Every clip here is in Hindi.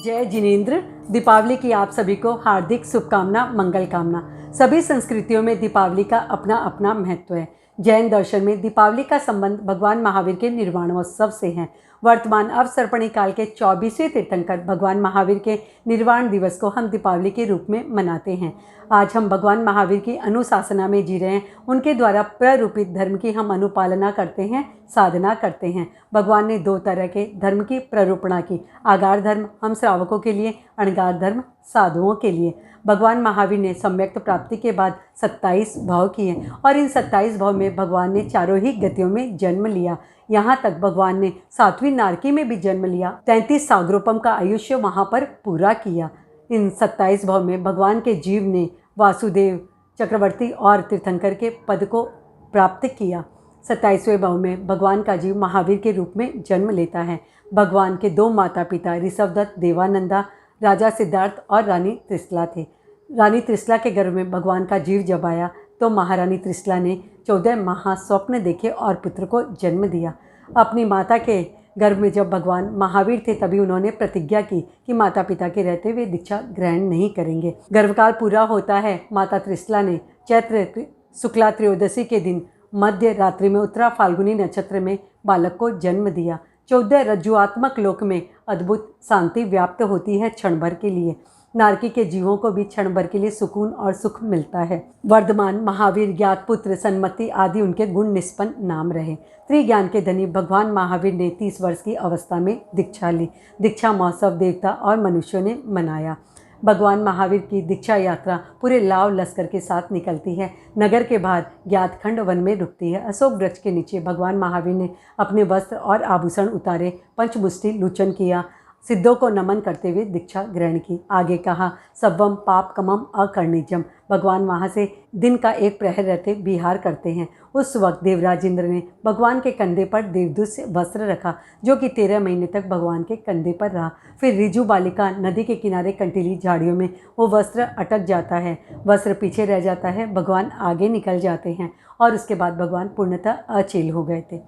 जय जिनेंद्र। दीपावली की आप सभी को हार्दिक शुभकामना, मंगल कामना। सभी संस्कृतियों में दीपावली का अपना अपना महत्व है। जैन दर्शन में दीपावली का संबंध भगवान महावीर के निर्वाणोत्सव से है। वर्तमान अवसर्पणी काल के 24वें तीर्थंकर भगवान महावीर के निर्वाण दिवस को हम दीपावली के रूप में मनाते हैं। आज हम भगवान महावीर की अनुशासना में जी रहे हैं। उनके द्वारा प्ररूपित धर्म की हम अनुपालना करते हैं, साधना करते हैं। भगवान ने 2 तरह के धर्म की प्ररूपणा की, आगार धर्म हम श्रावकों के लिए, अणगार धर्म साधुओं के लिए। भगवान महावीर ने सम्यक्त प्राप्ति के बाद 27 भव किए और इन 27 भव में भगवान ने चारों ही गतियों में जन्म लिया। यहाँ तक भगवान ने 7वीं नारकी में भी जन्म लिया। 33 सागरोपम का आयुष्य वहाँ पर पूरा किया। इन 27 भव में भगवान के जीव ने वासुदेव, चक्रवर्ती और तीर्थंकर के पद को प्राप्त किया। 27वें भव में भगवान का जीव महावीर के रूप में जन्म लेता है। भगवान के 2 माता पिता ऋषभदत्त देवानंदा, राजा सिद्धार्थ और रानी त्रिशला थे। रानी त्रिशला के गर्भ में भगवान का जीव जब आया तो महारानी त्रिशला ने 14 महास्वप्न देखे और पुत्र को जन्म दिया। अपनी माता के गर्भ में जब भगवान महावीर थे तभी उन्होंने प्रतिज्ञा की कि माता पिता के रहते हुए दीक्षा ग्रहण नहीं करेंगे। गर्भकाल पूरा होता है। माता त्रिशला ने चैत्र शुक्ला त्रयोदशी के दिन मध्य रात्रि में उत्तरा फाल्गुनी नक्षत्र में बालक को जन्म दिया। 14 रज्जुआत्मक लोक में अद्भुत शांति व्याप्त होती है क्षण भर के लिए। नारकी के जीवों को भी क्षण भर के लिए सुकून और सुख मिलता है। वर्धमान, महावीर, ज्ञातपुत्र, सन्मति आदि उनके गुण निष्पन्न नाम रहे। त्रिज्ञान के धनी भगवान महावीर ने 30 वर्ष की अवस्था में दीक्षा ली। दीक्षा महोत्सव देवता और मनुष्यों ने मनाया। भगवान महावीर की दीक्षा यात्रा पूरे लाव लश्कर के साथ निकलती है। नगर के बाहर ज्ञातखंड वन में रुकती है। अशोक वृक्ष के नीचे भगवान महावीर ने अपने वस्त्र और आभूषण उतारे, पंचमुष्टि लूचन किया, सिद्धों को नमन करते हुए दीक्षा ग्रहण की। आगे कहा, सब्वम पाप कमम अकर्णिजम। भगवान वहाँ से दिन का 1 प्रहर रहते विहार करते हैं। उस वक्त देवराज इंद्र ने भगवान के कंधे पर देवदूत से वस्त्र रखा, जो कि 13 महीने तक भगवान के कंधे पर रहा। फिर रिजु बालिका नदी के किनारे कंटीली झाड़ियों में वो वस्त्र अटक जाता है, वस्त्र पीछे रह जाता है, भगवान आगे निकल जाते हैं और उसके बाद भगवान पूर्णतः अचेल हो गए थे।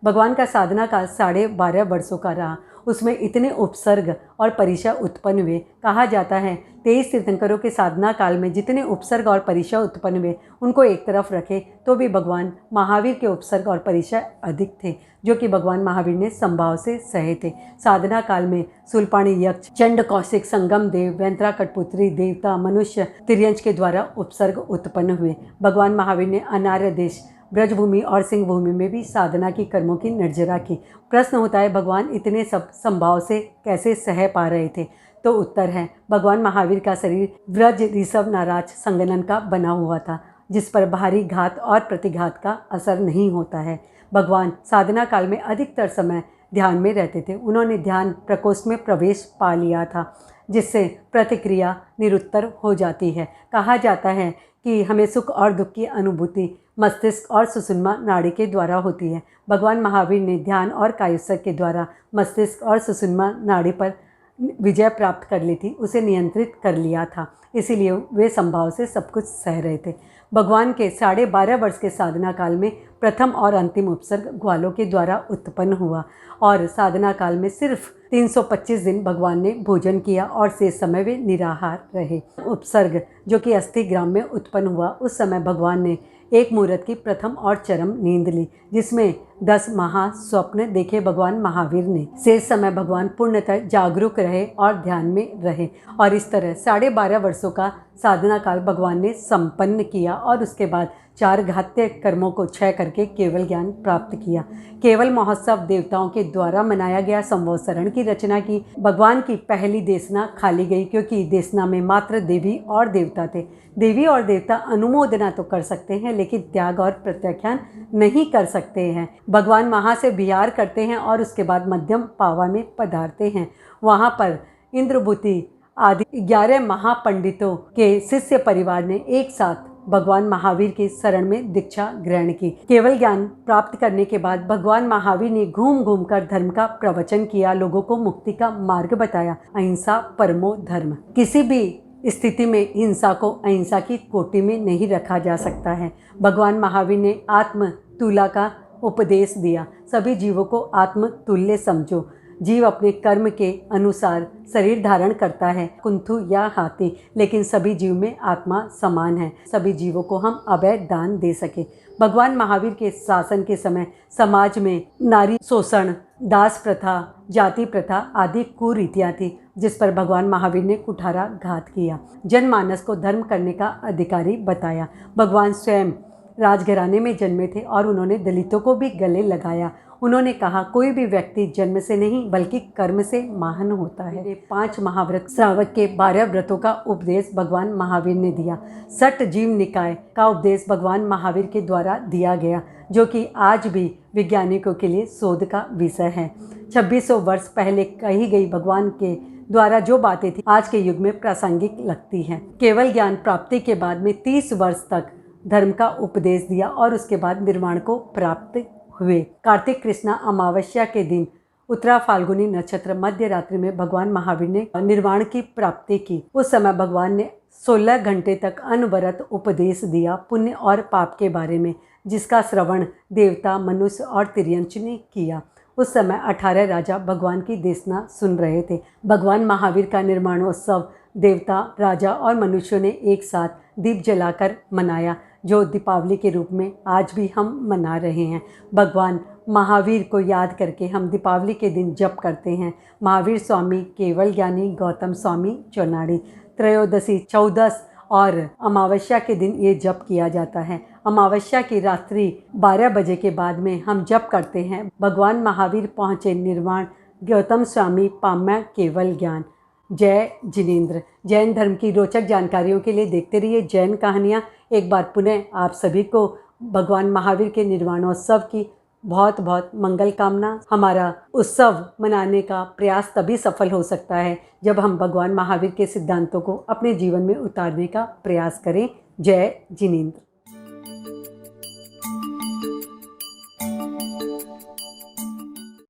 भगवान का साधना काल 12.5 वर्षों का रहा। उसमें इतने उपसर्ग और परिचय उत्पन्न हुए। कहा जाता है 23 तीर्थंकरों के साधना काल में जितने उपसर्ग और परिचय उत्पन्न हुए उनको एक तरफ रखे तो भी भगवान महावीर के उपसर्ग और परिचय अधिक थे, जो कि भगवान महावीर ने संभाव से सहे थे। साधना काल में शूलपाणी यक्ष, चंड, कौशिक, संगम देव, वैंतरा, कठपुतरी, देवता, मनुष्य, तिर्यंच के द्वारा उपसर्ग उत्पन्न हुए। भगवान महावीर ने अनार्य देश, ब्रजभूमि और सिंह भूमि में भी साधना की कर्मों की निर्जरा की। प्रश्न होता है, भगवान इतने सब संभाव से कैसे सह पा रहे थे? तो उत्तर है, भगवान महावीर का शरीर व्रज ऋषभ नाराज संगनन का बना हुआ था, जिस पर भारी घात और प्रतिघात का असर नहीं होता है। भगवान साधना काल में अधिकतर समय ध्यान में रहते थे। उन्होंने ध्यान प्रकोष्ठ में प्रवेश पा लिया था, जिससे प्रतिक्रिया निरुत्तर हो जाती है। कहा जाता है कि हमें सुख और दुख की अनुभूति मस्तिष्क और सुषुम्ना नाड़ी के द्वारा होती है। भगवान महावीर ने ध्यान और कायोत्सर्ग के द्वारा मस्तिष्क और सुषुम्ना नाड़ी पर विजय प्राप्त कर ली थी, उसे नियंत्रित कर लिया था। इसीलिए वे संभाव से सब कुछ सह रहे थे। भगवान के 12.5 वर्ष के साधना काल में प्रथम और अंतिम उपसर्ग ग्वालों के द्वारा उत्पन्न हुआ और साधना काल में सिर्फ 325 दिन भगवान ने भोजन किया और शेष समय वे निराहार रहे। उपसर्ग जो कि अस्थि ग्राम में उत्पन्न हुआ, उस समय भगवान ने एक मुहूर्त की प्रथम और चरम नींद ली, जिसमें 10 महास्वप्न देखे भगवान महावीर ने। शेष समय भगवान पूर्णतः जागरूक रहे और ध्यान में रहे और इस तरह 12.5 वर्षों का साधना काल भगवान ने संपन्न किया और उसके बाद 4 घात्य कर्मों को क्षय करके केवल ज्ञान प्राप्त किया। केवल महोत्सव देवताओं के द्वारा मनाया गया। संवत्सरण की रचना की। भगवान की पहली देशना खाली गई, क्योंकि देशना में मात्र देवी और देवता थे। देवी और देवता अनुमोदना तो कर सकते हैं, लेकिन त्याग और प्रत्याख्यान नहीं कर सकते हैं। भगवान वहाँ से विहार करते हैं और उसके बाद मध्यम पावा में पधारते हैं। वहाँ पर इंद्रभूति आदि 11 महापंडितों के शिष्य परिवार ने एक साथ भगवान महावीर की शरण में दीक्षा ग्रहण की। केवल ज्ञान प्राप्त करने के बाद भगवान महावीर ने घूम घूम कर धर्म का प्रवचन किया, लोगों को मुक्ति का मार्ग बताया। अहिंसा परमो धर्म। किसी भी स्थिति में हिंसा को अहिंसा की कोटि में नहीं रखा जा सकता है। भगवान महावीर ने आत्म तुला का उपदेश दिया। सभी जीवों को आत्म तुल्य समझो। जीव अपने कर्म के अनुसार शरीर धारण करता है, कुंथु या हाथी, लेकिन सभी जीव में आत्मा समान है। सभी जीवों को हम अभय दान दे सके। भगवान महावीर के शासन के समय समाज में नारी शोषण, दास प्रथा, जाति प्रथा आदि कुरीतियाँ थी, जिस पर भगवान महावीर ने कुठारा घात किया। जनमानस को धर्म करने का अधिकारी बताया। भगवान स्वयं राजघराने में जन्मे थे और उन्होंने दलितों को भी गले लगाया। उन्होंने कहा, कोई भी व्यक्ति जन्म से नहीं बल्कि कर्म से महान होता है। 5 महाव्रत श्रावक के 12 व्रतों का उपदेश भगवान महावीर ने दिया। सट जीव निकाय का उपदेश भगवान महावीर के द्वारा दिया गया, जो कि आज भी वैज्ञानिकों के लिए शोध का विषय है। 2600 वर्ष पहले कही गई भगवान के द्वारा जो बातें थी आज के युग में प्रासंगिक लगती हैं। केवल ज्ञान प्राप्ति के बाद में 30 वर्ष तक धर्म का उपदेश दिया और उसके बाद निर्वाण को प्राप्त हुए। कार्तिक कृष्णा अमावस्या के दिन उत्तरा फाल्गुनी नक्षत्र मध्य रात्रि में भगवान महावीर ने निर्वाण की प्राप्ति की। उस समय भगवान ने 16 घंटे तक अनवरत उपदेश दिया पुण्य और पाप के बारे में, जिसका श्रवण देवता, मनुष्य और तिर्यंच ने किया। उस समय 18 राजा भगवान की देशना सुन रहे थे। भगवान महावीर का निर्माणोत्सव देवता, राजा और मनुष्यों ने एक साथ दीप जलाकर मनाया, जो दीपावली के रूप में आज भी हम मना रहे हैं। भगवान महावीर को याद करके हम दीपावली के दिन जप करते हैं। महावीर स्वामी केवल ज्ञानी, गौतम स्वामी चौनाड़ी। त्रयोदशी, 14 और अमावस्या के दिन ये जप किया जाता है। अमावस्या की रात्रि 12 बजे के बाद में हम जप करते हैं, भगवान महावीर पहुँचे निर्वाण, गौतम स्वामी पाम्या केवल ज्ञान। जय जिनेंद्र। जैन धर्म की रोचक जानकारियों के लिए देखते रहिए जैन कहानियाँ। एक बार पुनः आप सभी को भगवान महावीर के निर्वाणोत्सव की बहुत बहुत मंगल कामना। हमारा उत्सव मनाने का प्रयास तभी सफल हो सकता है जब हम भगवान महावीर के सिद्धांतों को अपने जीवन में उतारने का प्रयास करें। जय जिनेंद्र।